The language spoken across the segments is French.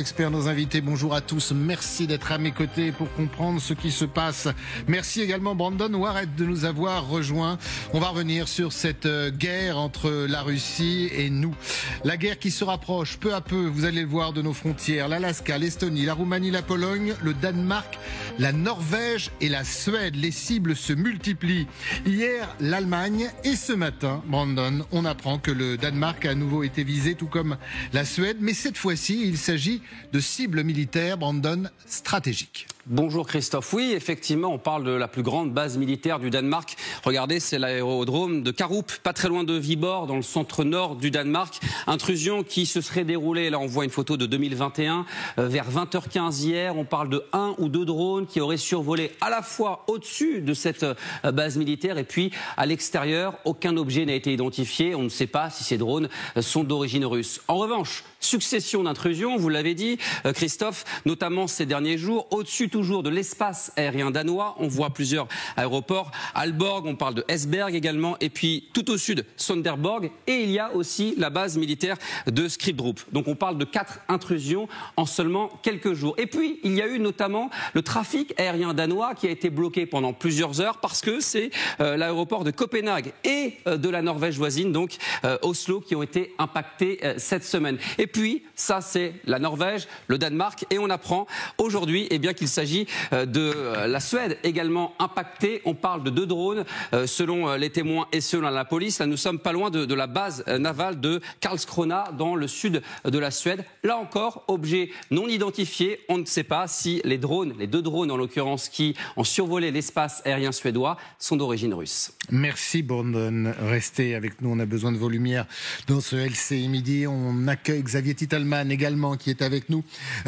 Experts, nos invités, bonjour à tous. Merci d'être à mes côtés pour comprendre ce qui se passe. Merci également Brandon Warrett de nous avoir rejoints. On va revenir sur cette guerre entre la Russie et nous. La guerre qui se rapproche peu à peu, vous allez le voir, de nos frontières. L'Alaska, l'Estonie, la Roumanie, la Pologne, le Danemark, la Norvège et la Suède. Les cibles se multiplient. Hier, l'Allemagne et ce matin, Brandon, on apprend que le Danemark a à nouveau été visé, tout comme la Suède. Mais cette fois-ci, il s'agit de cibles militaires, Brandon, stratégiques. Bonjour Christophe. Oui, effectivement, on parle de la plus grande base militaire du Danemark. Regardez, c'est l'aérodrome de Karup, pas très loin de Viborg, dans le centre-nord du Danemark. Intrusion qui se serait déroulée, là on voit une photo de 2021, vers 20h15 hier. On parle de 1 ou 2 drones qui auraient survolé à la fois au-dessus de cette base militaire et puis à l'extérieur. Aucun objet n'a été identifié. On ne sait pas si ces drones sont d'origine russe. En revanche, succession d'intrusions, vous l'avez dit, Christophe, notamment ces derniers jours, au-dessus toujours de l'espace aérien danois. On voit plusieurs aéroports. Aalborg, on parle de Esbjerg également, et puis tout au sud, Sønderborg, et il y a aussi la base militaire de Skripdrup. Donc on parle de 4 intrusions en seulement quelques jours. Et puis il y a eu notamment le trafic aérien danois qui a été bloqué pendant plusieurs heures parce que c'est l'aéroport de Copenhague et de la Norvège voisine, donc Oslo, qui ont été impactés cette semaine. Et puis ça c'est la Norvège, le Danemark, et on apprend aujourd'hui qu'il s'agit de la Suède également impactée. On parle de 2 drones selon les témoins et selon la police. Là, nous sommes pas loin de la base navale de Karlskrona dans le sud de la Suède. Là encore, objet non identifié. On ne sait pas si les 2 drones en l'occurrence qui ont survolé l'espace aérien suédois sont d'origine russe. Merci Brandon. Restez avec nous, on a besoin de vos lumières dans ce LCI Midi. On accueille Xavier Titelman également qui est avec nous.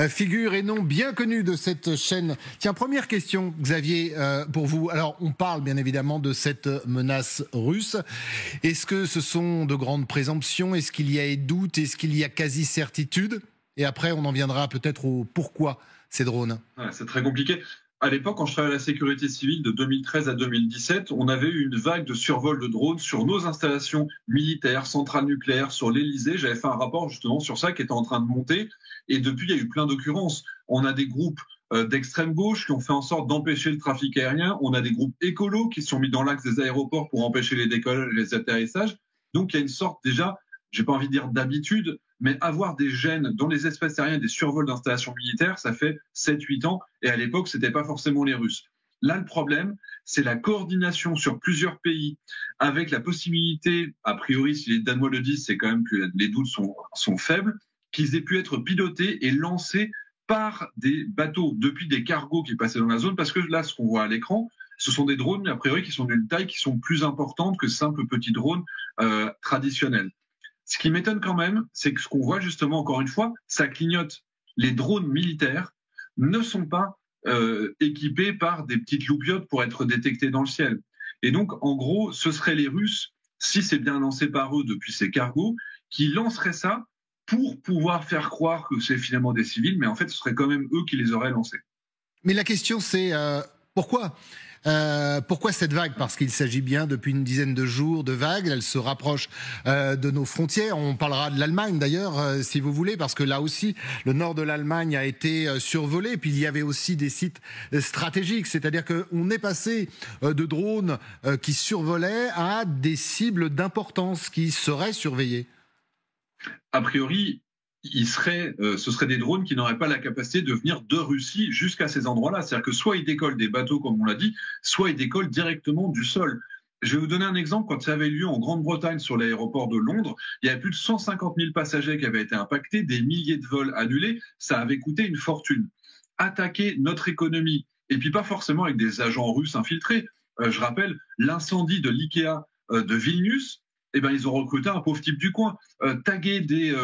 Figure et nom bien connu de cette chaîne. Tiens, première question, Xavier, pour vous. Alors, on parle bien évidemment de cette menace russe. Est-ce que ce sont de grandes présomptions? Est-ce qu'il y a des doutes? Est-ce qu'il y a quasi-certitude? Et après, on en viendra peut-être au pourquoi ces drones. Ouais, c'est très compliqué. À l'époque, quand je travaillais à la sécurité civile de 2013 à 2017, on avait eu une vague de survol de drones sur nos installations militaires, centrales nucléaires, sur l'Elysée. J'avais fait un rapport justement sur ça qui était en train de monter. Et depuis, il y a eu plein d'occurrences. On a des groupes d'extrême gauche qui ont fait en sorte d'empêcher le trafic aérien. On a des groupes écolos qui se sont mis dans l'axe des aéroports pour empêcher les décollages et les atterrissages. Donc il y a une sorte déjà, j'ai pas envie de dire d'habitude, mais avoir des gènes dans les espaces aériens, des survols d'installations militaires, ça fait 7-8 ans. Et à l'époque, c'était pas forcément les Russes. Là, le problème, c'est la coordination sur plusieurs pays avec la possibilité, a priori, si les Danois le disent, c'est quand même que les doutes sont faibles, qu'ils aient pu être pilotés et lancés par des bateaux, depuis des cargos qui passaient dans la zone, parce que là, ce qu'on voit à l'écran, ce sont des drones, a priori, qui sont d'une taille qui sont plus importantes que simples petits drones traditionnels. Ce qui m'étonne quand même, c'est que ce qu'on voit justement, encore une fois, ça clignote. Les drones militaires ne sont pas équipés par des petites loupiotes pour être détectés dans le ciel. Et donc, en gros, ce seraient les Russes, si c'est bien lancé par eux depuis ces cargos, qui lanceraient ça pour pouvoir faire croire que c'est finalement des civils, mais en fait, ce serait quand même eux qui les auraient lancés. Mais la question, c'est pourquoi pourquoi cette vague? Parce qu'il s'agit bien depuis une dizaine de jours de vagues. Elle se rapproche de nos frontières. On parlera de l'Allemagne d'ailleurs, si vous voulez, parce que là aussi, le nord de l'Allemagne a été survolé. Puis il y avait aussi des sites stratégiques. C'est-à-dire qu'on est passé de drones qui survolaient à des cibles d'importance qui seraient surveillées. A priori, ce seraient des drones qui n'auraient pas la capacité de venir de Russie jusqu'à ces endroits-là. C'est-à-dire que soit ils décollent des bateaux, comme on l'a dit, soit ils décollent directement du sol. Je vais vous donner un exemple. Quand ça avait eu lieu en Grande-Bretagne sur l'aéroport de Londres, il y avait plus de 150 000 passagers qui avaient été impactés, des milliers de vols annulés. Ça avait coûté une fortune. Attaquer notre économie, et puis pas forcément avec des agents russes infiltrés. Je rappelle l'incendie de l'IKEA de Vilnius. Eh ben, ils ont recruté un pauvre type du coin. Taguer des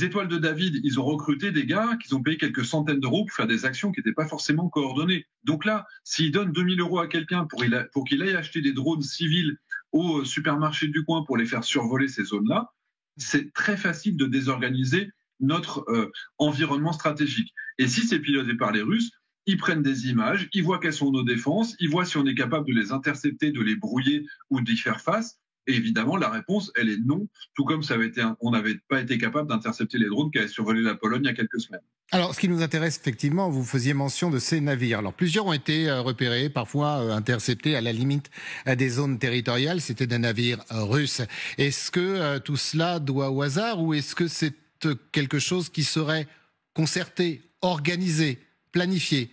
étoiles de David, ils ont recruté des gars qui ont payé quelques centaines d'euros pour faire des actions qui n'étaient pas forcément coordonnées. Donc là, s'ils donnent 2000 euros à quelqu'un pour qu'il aille acheter des drones civils au supermarché du coin pour les faire survoler ces zones-là, c'est très facile de désorganiser notre environnement stratégique. Et si c'est piloté par les Russes, ils prennent des images, ils voient quelles sont nos défenses, ils voient si on est capable de les intercepter, de les brouiller ou d'y faire face. Et évidemment, la réponse, elle est non, tout comme on n'avait pas été capable d'intercepter les drones qui avaient survolé la Pologne il y a quelques semaines. Alors, ce qui nous intéresse, effectivement, vous faisiez mention de ces navires. Alors, plusieurs ont été repérés, parfois interceptés à la limite des zones territoriales. C'était des navires russes. Est-ce que tout cela doit au hasard ou est-ce que c'est quelque chose qui serait concerté, organisé, planifié ?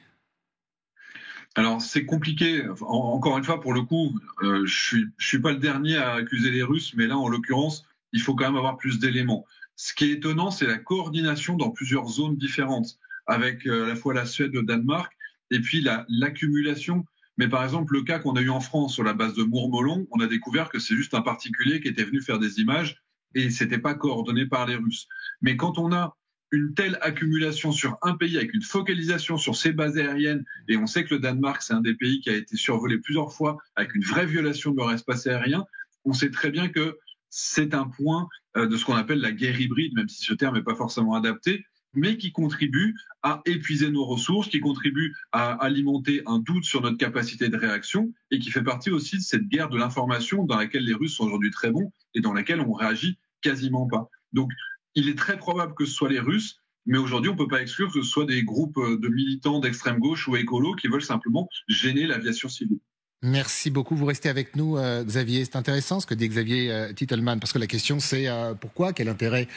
Alors, c'est compliqué. Encore une fois, pour le coup, je suis pas le dernier à accuser les Russes, mais là, en l'occurrence, il faut quand même avoir plus d'éléments. Ce qui est étonnant, c'est la coordination dans plusieurs zones différentes, avec à la fois la Suède, le Danemark, et puis l'accumulation. Mais par exemple, le cas qu'on a eu en France sur la base de Mourmolon, on a découvert que c'est juste un particulier qui était venu faire des images et c'était pas coordonné par les Russes. Mais quand on a une telle accumulation sur un pays avec une focalisation sur ses bases aériennes, et on sait que le Danemark, c'est un des pays qui a été survolé plusieurs fois avec une vraie violation de leur espace aérien, on sait très bien que c'est un point de ce qu'on appelle la guerre hybride, même si ce terme n'est pas forcément adapté, mais qui contribue à épuiser nos ressources, qui contribue à alimenter un doute sur notre capacité de réaction, et qui fait partie aussi de cette guerre de l'information dans laquelle les Russes sont aujourd'hui très bons et dans laquelle on réagit quasiment pas. Donc, il est très probable que ce soit les Russes, mais aujourd'hui, on ne peut pas exclure que ce soit des groupes de militants d'extrême gauche ou écolos qui veulent simplement gêner l'aviation civile. Merci beaucoup. Vous restez avec nous, Xavier. C'est intéressant ce que dit Xavier Titelman, parce que la question c'est pourquoi, quel intérêt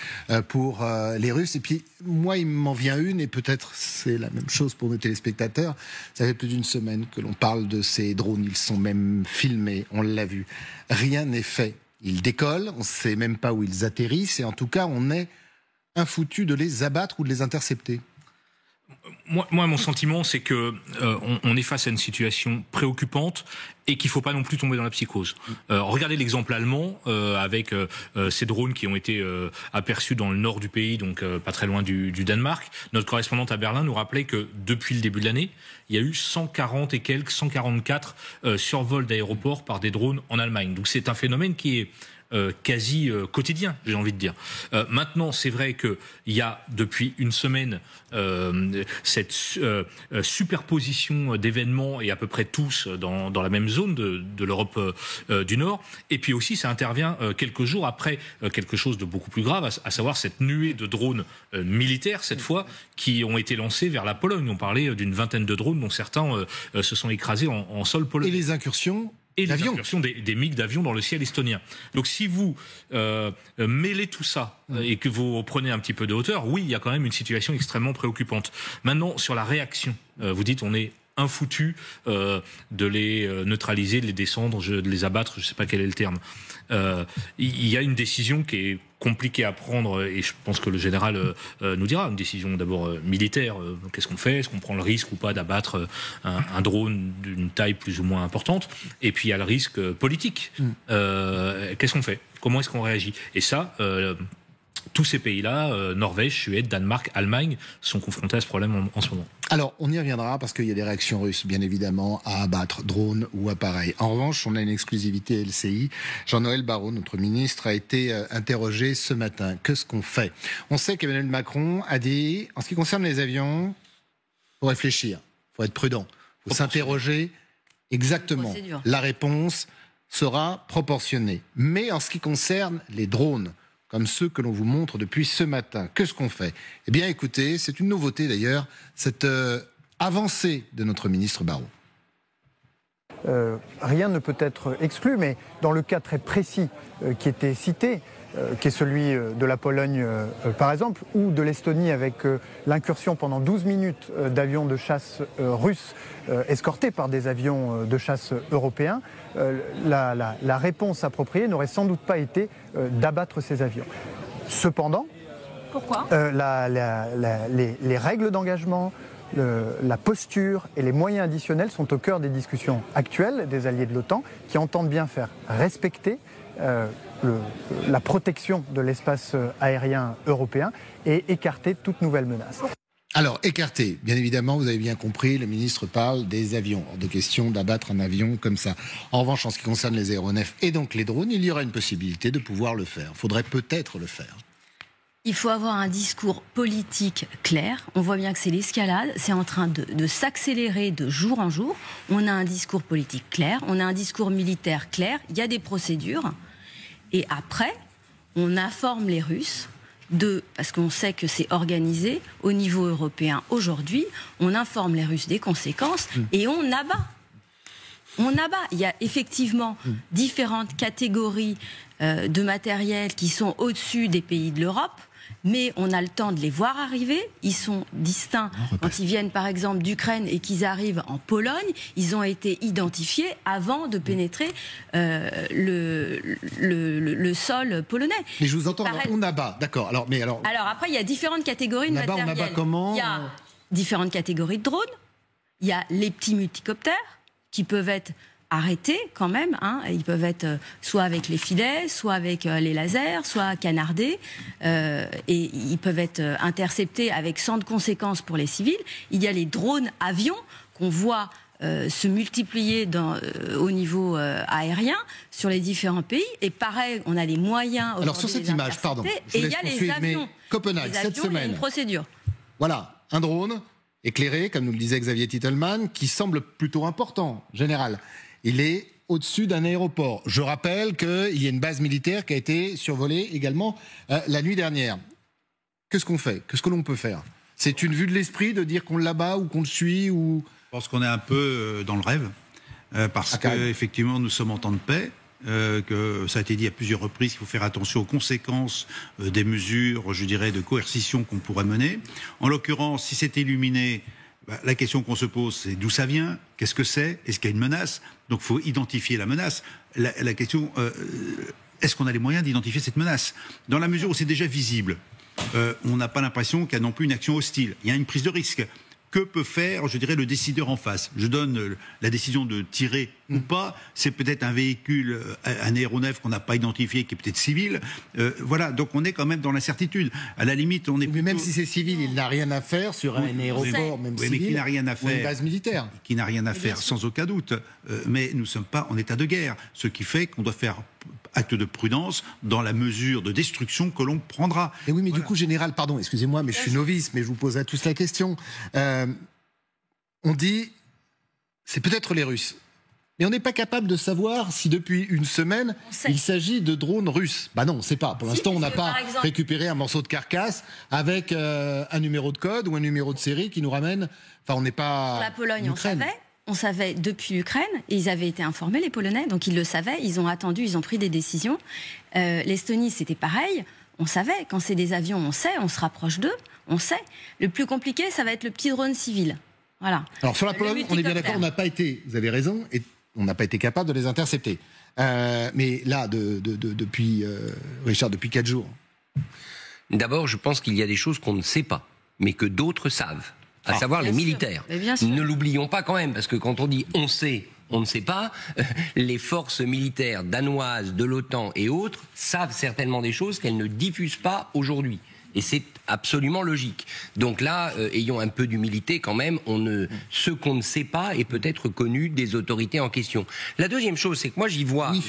pour les Russes. Et puis, moi, il m'en vient une, et peut-être c'est la même chose pour nos téléspectateurs. Ça fait plus d'une semaine que l'on parle de ces drones. Ils sont même filmés, on l'a vu. Rien n'est fait. Ils décollent, on ne sait même pas où ils atterrissent, et en tout cas, on est infoutu de les abattre ou de les intercepter. Moi, mon sentiment, c'est que on est face à une situation préoccupante et qu'il ne faut pas non plus tomber dans la psychose. Regardez l'exemple allemand avec ces drones qui ont été aperçus dans le nord du pays, donc pas très loin du Danemark. Notre correspondante à Berlin nous rappelait que depuis le début de l'année, il y a eu 144 survols d'aéroports par des drones en Allemagne. Donc c'est un phénomène qui est quasi quotidien, j'ai envie de dire. Maintenant, c'est vrai qu'il y a depuis une semaine cette superposition d'événements, et à peu près tous dans la même zone de l'Europe du Nord. Et puis aussi, ça intervient quelques jours après quelque chose de beaucoup plus grave, à savoir cette nuée de drones militaires, cette fois, qui ont été lancés vers la Pologne. On parlait d'une vingtaine de drones, dont certains se sont écrasés en sol polonais. Et les incursions et les incursions des MiG d'avions dans le ciel estonien. Donc si vous mêlez tout ça et que vous prenez un petit peu de hauteur, oui, il y a quand même une situation extrêmement préoccupante. Maintenant, sur la réaction, vous dites on est infoutu de les neutraliser, de les descendre, de les abattre, je ne sais pas quel est le terme. Il y a une décision qui est compliquée à prendre, et je pense que le général nous dira, une décision d'abord militaire, qu'est-ce qu'on fait, est-ce qu'on prend le risque ou pas d'abattre un drone d'une taille plus ou moins importante, et puis il y a le risque politique. Qu'est-ce qu'on fait, comment est-ce qu'on réagit, et ça tous ces pays-là, Norvège, Suède, Danemark, Allemagne, sont confrontés à ce problème en ce moment. Alors, on y reviendra parce qu'il y a des réactions russes, bien évidemment, à abattre drones ou appareils. En revanche, on a une exclusivité LCI. Jean-Noël Barrot, notre ministre, a été interrogé ce matin. Qu'est-ce qu'on fait ? On sait qu'Emmanuel Macron a dit, en ce qui concerne les avions, il faut réfléchir, il faut être prudent, il faut s'interroger exactement. La réponse sera proportionnée. Mais en ce qui concerne les drones, comme ceux que l'on vous montre depuis ce matin. Qu'est-ce qu'on fait ? Eh bien, écoutez, c'est une nouveauté d'ailleurs, cette avancée de notre ministre Barrot. Rien ne peut être exclu, mais dans le cas très précis qui était cité, qui est celui de la Pologne par exemple, ou de l'Estonie avec l'incursion pendant 12 minutes d'avions de chasse russes escortés par des avions de chasse européens, la réponse appropriée n'aurait sans doute pas été d'abattre ces avions. Cependant, pourquoi les règles d'engagement, la posture et les moyens additionnels sont au cœur des discussions actuelles des alliés de l'OTAN qui entendent bien faire respecter la protection de l'espace aérien européen et écarter toute nouvelle menace. Alors, écarter, bien évidemment, vous avez bien compris, le ministre parle des avions. Hors de question d'abattre un avion comme ça. En revanche, en ce qui concerne les aéronefs et donc les drones, il y aura une possibilité de pouvoir le faire. Il faudrait peut-être le faire. Il faut avoir un discours politique clair. On voit bien que c'est l'escalade, c'est en train de s'accélérer de jour en jour. On a un discours politique clair, on a un discours militaire clair, il y a des procédures. Et après, on informe les Russes parce qu'on sait que c'est organisé au niveau européen aujourd'hui, on informe les Russes des conséquences et on abat. Il y a effectivement différentes catégories de matériel qui sont au-dessus des pays de l'Europe, mais on a le temps de les voir arriver. Ils sont distincts. Quand ils viennent par exemple d'Ukraine et qu'ils arrivent en Pologne, ils ont été identifiés avant de pénétrer le sol polonais. Mais je vous entends, on abat, d'accord. Alors après, il y a différentes catégories de matériel. On abat comment ? Il y a différentes catégories de drones. Il y a les petits multicoptères qui peuvent être arrêtés quand même. Ils peuvent être soit avec les filets, soit avec les lasers, soit canardés. Et ils peuvent être interceptés avec sans de conséquences pour les civils. Il y a les drones avions qu'on voit se multiplier au niveau aérien sur les différents pays. Et pareil, on a les moyens... Alors sur cette image, pardon. Et il y a les avions. Copenhague, cette semaine. Il y a une procédure. Voilà, un drone éclairé, comme nous le disait Xavier Titelman, qui semble plutôt important, général. Il est au-dessus d'un aéroport. Je rappelle qu'il y a une base militaire qui a été survolée également la nuit dernière. Qu'est-ce qu'on fait ? Qu'est-ce que l'on peut faire ? C'est une vue de l'esprit de dire qu'on l'abat ou qu'on le suit ou... Je pense qu'on est un peu dans le rêve, parce qu'effectivement nous sommes en temps de paix, que ça a été dit à plusieurs reprises qu'il faut faire attention aux conséquences des mesures, je dirais, de coercition qu'on pourrait mener. En l'occurrence, si c'est illuminé... la question qu'on se pose, c'est d'où ça vient, qu'est-ce que c'est, est-ce qu'il y a une menace ? Donc il faut identifier la menace. La question, est-ce qu'on a les moyens d'identifier cette menace ? Dans la mesure où c'est déjà visible, on n'a pas l'impression qu'il y a non plus une action hostile. Il y a une prise de risque. Que peut faire, je dirais, le décideur en face ? Je donne la décision de tirer ou pas. C'est peut-être un véhicule, un aéronef qu'on n'a pas identifié, qui est peut-être civil. Voilà, donc on est quand même dans l'incertitude. À la limite, on est plutôt... Mais même si c'est civil, il n'a rien à faire sur un aéroport, même civil, mais qui n'a rien à faire, ou une base militaire. Qui n'a rien à faire, sans aucun doute. Mais nous ne sommes pas en état de guerre. Ce qui fait qu'on doit faire acte de prudence dans la mesure de destruction que l'on prendra. Et oui, mais du coup, général, pardon, excusez-moi, mais je suis novice, mais je vous pose à tous la question. On dit, c'est peut-être les Russes. Mais on n'est pas capable de savoir si depuis une semaine, il s'agit de drones russes. Bah non, on ne sait pas. Pour l'instant, on n'a pas récupéré un morceau de carcasse avec un numéro de code ou un numéro de série qui nous ramène... Enfin, on n'est pas... Pour la Pologne, on savait depuis l'Ukraine, et ils avaient été informés, les Polonais, donc ils le savaient, ils ont attendu, ils ont pris des décisions. L'Estonie, c'était pareil. On savait, quand c'est des avions, on sait, on se rapproche d'eux, on sait. Le plus compliqué, ça va être le petit drone civil. Voilà. Alors sur la Pologne, on est bien d'accord, on n'a pas été, vous avez raison, et on n'a pas été capable de les intercepter. Mais là, depuis, Richard, depuis 4 jours. D'abord, je pense qu'il y a des choses qu'on ne sait pas, mais que d'autres savent. À savoir les militaires. Ne l'oublions pas quand même, parce que quand on dit on sait, on ne sait pas, les forces militaires danoises, de l'OTAN et autres savent certainement des choses qu'elles ne diffusent pas aujourd'hui. Et c'est absolument logique. Donc là, ayons un peu d'humilité quand même. Ce qu'on ne sait pas est peut-être connu des autorités en question. La deuxième chose, c'est que moi j'y vois... Oui,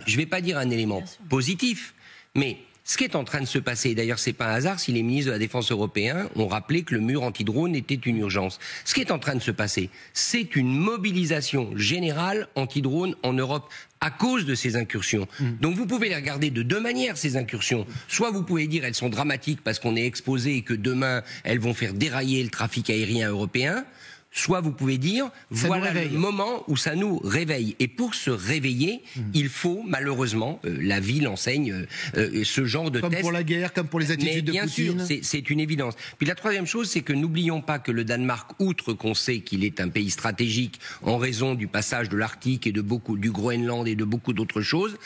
je vais pas dire un élément positif, mais... Ce qui est en train de se passer, d'ailleurs c'est pas un hasard si les ministres de la Défense européens ont rappelé que le mur anti-drone était une urgence. Ce qui est en train de se passer, c'est une mobilisation générale anti-drone en Europe à cause de ces incursions. Donc vous pouvez les regarder de deux manières, ces incursions. Soit vous pouvez dire elles sont dramatiques parce qu'on est exposé et que demain elles vont faire dérailler le trafic aérien européen. Soit vous pouvez dire, voilà le moment où ça nous réveille. Et pour se réveiller, il faut malheureusement, la vie l'enseigne, ce genre de test. Comme pour la guerre, comme pour les attitudes de Poutine. Bien sûr, c'est une évidence. Puis la troisième chose, c'est que n'oublions pas que le Danemark, outre qu'on sait qu'il est un pays stratégique en raison du passage de l'Arctique et du Groenland et de beaucoup d'autres choses,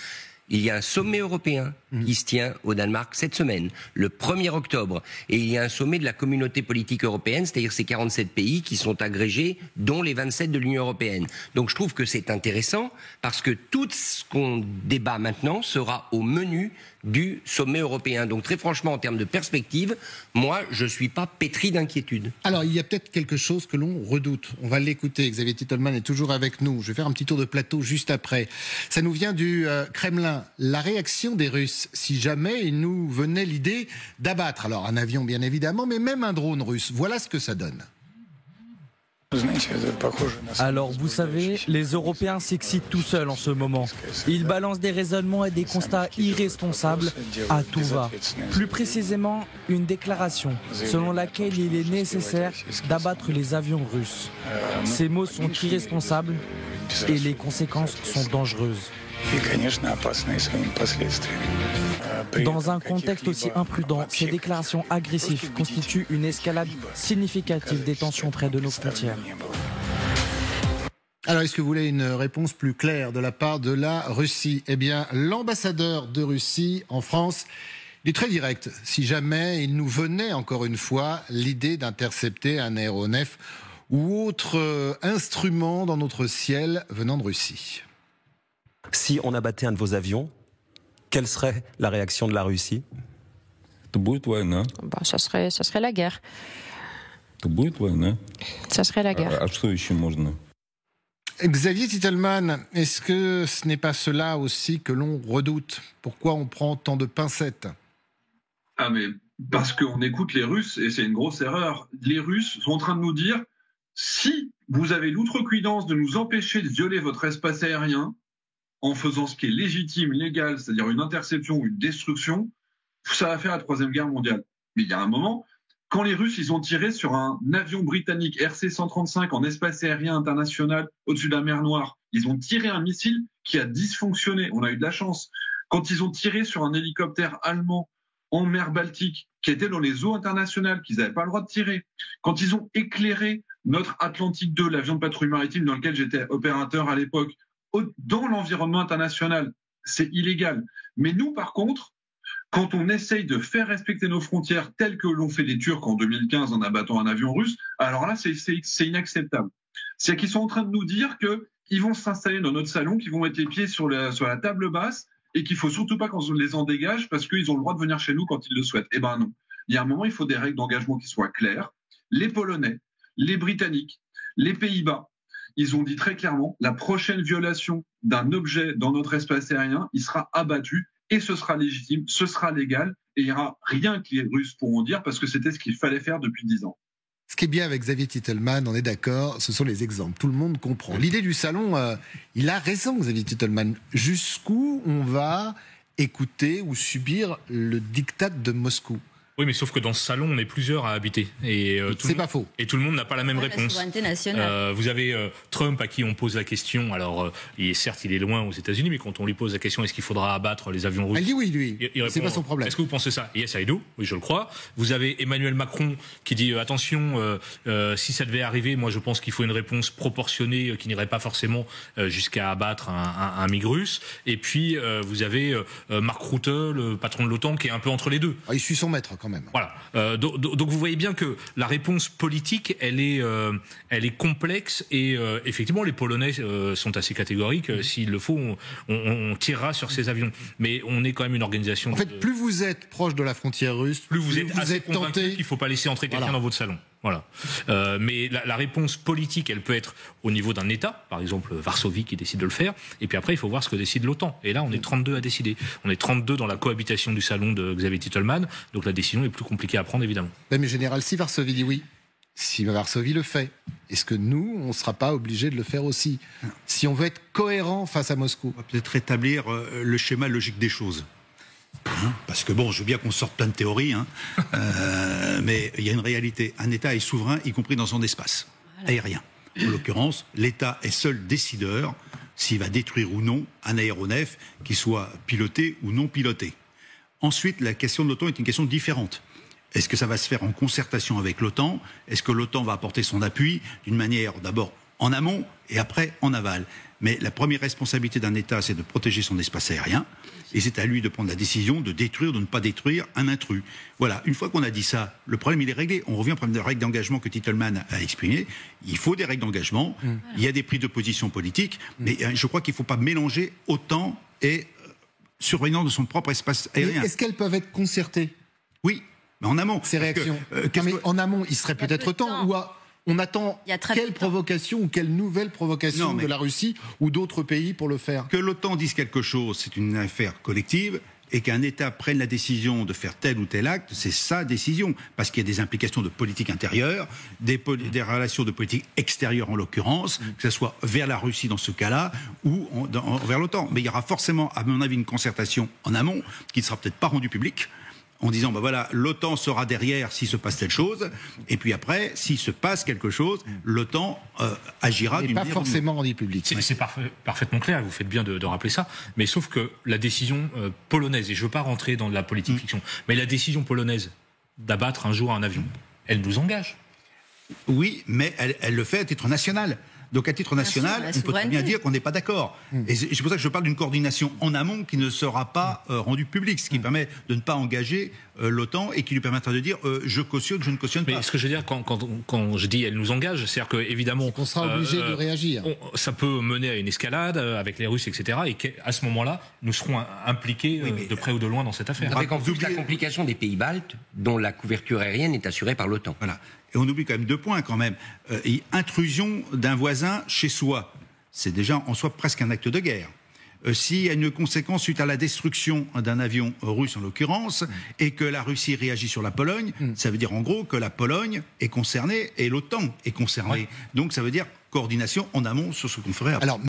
il y a un sommet européen qui se tient au Danemark cette semaine, le 1er octobre. Et il y a un sommet de la communauté politique européenne, c'est-à-dire ces 47 pays qui sont agrégés, dont les 27 de l'Union européenne. Donc je trouve que c'est intéressant parce que tout ce qu'on débat maintenant sera au menu du sommet européen. Donc très franchement, en termes de perspective, moi, je ne suis pas pétri d'inquiétude. Alors, il y a peut-être quelque chose que l'on redoute. On va l'écouter. Xavier Titelman est toujours avec nous. Je vais faire un petit tour de plateau juste après. Ça nous vient du Kremlin. La réaction des Russes, si jamais il nous venait l'idée d'abattre, alors un avion bien évidemment, mais même un drone russe. Voilà ce que ça donne. Alors, vous savez, les Européens s'excitent tout seuls en ce moment. Ils balancent des raisonnements et des constats irresponsables à tout va. Plus précisément, une déclaration selon laquelle il est nécessaire d'abattre les avions russes. Ces mots sont irresponsables et les conséquences sont dangereuses. Dans un contexte aussi imprudent, ces déclarations agressives constituent une escalade significative des tensions près de nos frontières. Alors, est-ce que vous voulez une réponse plus claire de la part de la Russie? Eh bien, l'ambassadeur de Russie en France, il est très direct. Si jamais il nous venait, encore une fois, l'idée d'intercepter un aéronef ou autre instrument dans notre ciel venant de Russie. Si on abattait un de vos avions, quelle serait la réaction de la Russie? Ça serait la guerre. Ça serait la guerre. Xavier Titelman, est-ce que ce n'est pas cela aussi que l'on redoute? Pourquoi on prend tant de pincettes? Ah mais parce qu'on écoute les Russes et c'est une grosse erreur. Les Russes sont en train de nous dire si vous avez l'outrecuidance de nous empêcher de violer votre espace aérien en faisant ce qui est légitime, légal, c'est-à-dire une interception ou une destruction, ça va faire la Troisième Guerre mondiale. Mais il y a un moment, quand les Russes ils ont tiré sur un avion britannique RC-135 en espace aérien international au-dessus de la mer Noire, ils ont tiré un missile qui a dysfonctionné. On a eu de la chance. Quand ils ont tiré sur un hélicoptère allemand en mer Baltique, qui était dans les eaux internationales, qu'ils n'avaient pas le droit de tirer, quand ils ont éclairé notre Atlantique 2, l'avion de patrouille maritime dans lequel j'étais opérateur à l'époque, dans l'environnement international, c'est illégal. Mais nous, par contre, quand on essaye de faire respecter nos frontières telles que l'ont fait les Turcs en 2015 en abattant un avion russe, alors là, c'est inacceptable. C'est qu'ils sont en train de nous dire qu'ils vont s'installer dans notre salon, qu'ils vont mettre les pieds sur la table basse et qu'il faut surtout pas qu'on les en dégage parce qu'ils ont le droit de venir chez nous quand ils le souhaitent. Eh ben non. Il y a un moment, il faut des règles d'engagement qui soient claires. Les Polonais, les Britanniques, les Pays-Bas, ils ont dit très clairement, la prochaine violation d'un objet dans notre espace aérien, il sera abattu et ce sera légitime, ce sera légal et il n'y aura rien que les Russes pourront dire parce que c'était ce qu'il fallait faire depuis 10 ans. Ce qui est bien avec Xavier Titelman, on est d'accord, ce sont les exemples. Tout le monde comprend. L'idée du salon, il a raison, Xavier Titelman. Jusqu'où on va écouter ou subir le diktat de Moscou? Oui, mais sauf que dans ce salon, on est plusieurs à habiter. Et c'est pas faux. Et tout le monde n'a pas la même réponse. La souveraineté nationale. Vous avez Trump à qui on pose la question. Alors, certes, il est loin aux États-Unis, mais quand on lui pose la question, est-ce qu'il faudra abattre les avions russes? Il dit oui, lui. C'est pas son problème. Est-ce que vous pensez ça? Yes, I do. Oui, je le crois. Vous avez Emmanuel Macron qui dit attention, si ça devait arriver, moi, je pense qu'il faut une réponse proportionnée qui n'irait pas forcément jusqu'à abattre un MiG russe. Et puis, vous avez Mark Rutte, le patron de l'OTAN, qui est un peu entre les deux. Il suit son maître. Quand même. Voilà. Donc vous voyez bien que la réponse politique, elle est complexe et effectivement les Polonais sont assez catégoriques. S'il le faut, on tirera sur ces avions. Mais on est quand même une organisation. En fait, plus vous êtes proche de la frontière russe, plus vous êtes assez convaincu qu'il ne faut pas laisser entrer quelqu'un dans votre salon. Voilà. Mais la réponse politique, elle peut être au niveau d'un État, par exemple Varsovie qui décide de le faire, et puis après il faut voir ce que décide l'OTAN. Et là on est 32 à décider. On est 32 dans la cohabitation du salon de Xavier Titelman, donc la décision est plus compliquée à prendre évidemment. Mais général, si Varsovie dit oui, si Varsovie le fait, est-ce que nous, on ne sera pas obligés de le faire aussi? Si on veut être cohérent face à Moscou. On va peut-être rétablir le schéma logique des choses. Parce que bon, je veux bien qu'on sorte plein de théories, mais il y a une réalité. Un État est souverain, y compris dans son espace aérien. En l'occurrence, l'État est seul décideur s'il va détruire ou non un aéronef qui soit piloté ou non piloté. Ensuite, la question de l'OTAN est une question différente. Est-ce que ça va se faire en concertation avec l'OTAN? Est-ce que l'OTAN va apporter son appui d'une manière d'abord en amont et après en aval? Mais la première responsabilité d'un État, c'est de protéger son espace aérien. Et c'est à lui de prendre la décision de détruire ou de ne pas détruire un intrus. Voilà, une fois qu'on a dit ça, le problème il est réglé. On revient au problème des règles d'engagement que Titelman a exprimé. Il faut des règles d'engagement, il y a des prises de position politiques, mais je crois qu'il ne faut pas mélanger OTAN et surveillance de son propre espace aérien. Est-ce qu'elles peuvent être concertées? Oui, mais en amont. Ces réactions. En amont, il serait peut-être temps, ou on attend quelle provocation ou quelle nouvelle provocation de la Russie ou d'autres pays pour le faire? Que l'OTAN dise quelque chose, c'est une affaire collective. et qu'un État prenne la décision de faire tel ou tel acte, c'est sa décision, parce qu'il y a des implications de politique intérieure, des relations de politique extérieure en l'occurrence, que ce soit vers la Russie dans ce cas-là, ou vers l'OTAN. Mais il y aura forcément, à mon avis, une concertation en amont, qui ne sera peut-être pas rendue publique, en disant, ben voilà, l'OTAN sera derrière s'il se passe telle chose, et puis après, s'il se passe quelque chose, l'OTAN agira d'une manière... pas forcément rendu public. C'est parfaitement clair, vous faites bien de rappeler ça, mais sauf que la décision polonaise, et je ne veux pas rentrer dans de la politique fiction, mais la décision polonaise d'abattre un jour un avion, elle nous engage. Oui, mais elle le fait à titre national. Donc à titre national, on peut très bien dire qu'on n'est pas d'accord. Et c'est pour ça que je parle d'une coordination en amont qui ne sera pas rendue publique, ce qui permet de ne pas engager l'OTAN et qui lui permettra de dire je cautionne, je ne cautionne pas. Mais ce que je veux dire quand je dis elle nous engage, c'est-à-dire qu'évidemment... On sera obligé de réagir. Ça peut mener à une escalade avec les Russes, etc. Et qu'à ce moment-là, nous serons impliqués de près ou de loin dans cette affaire. Avec en plus la complication des pays baltes, dont la couverture aérienne est assurée par l'OTAN. Voilà. Et on oublie quand même 2 points quand même. Intrusion d'un voisin chez soi, c'est déjà en soi presque un acte de guerre. S'il y a une conséquence suite à la destruction d'un avion russe en l'occurrence, et que la Russie réagit sur la Pologne, ça veut dire en gros que la Pologne est concernée et l'OTAN est concernée. Ouais. Donc ça veut dire coordination en amont sur ce qu'on ferait après. Alors,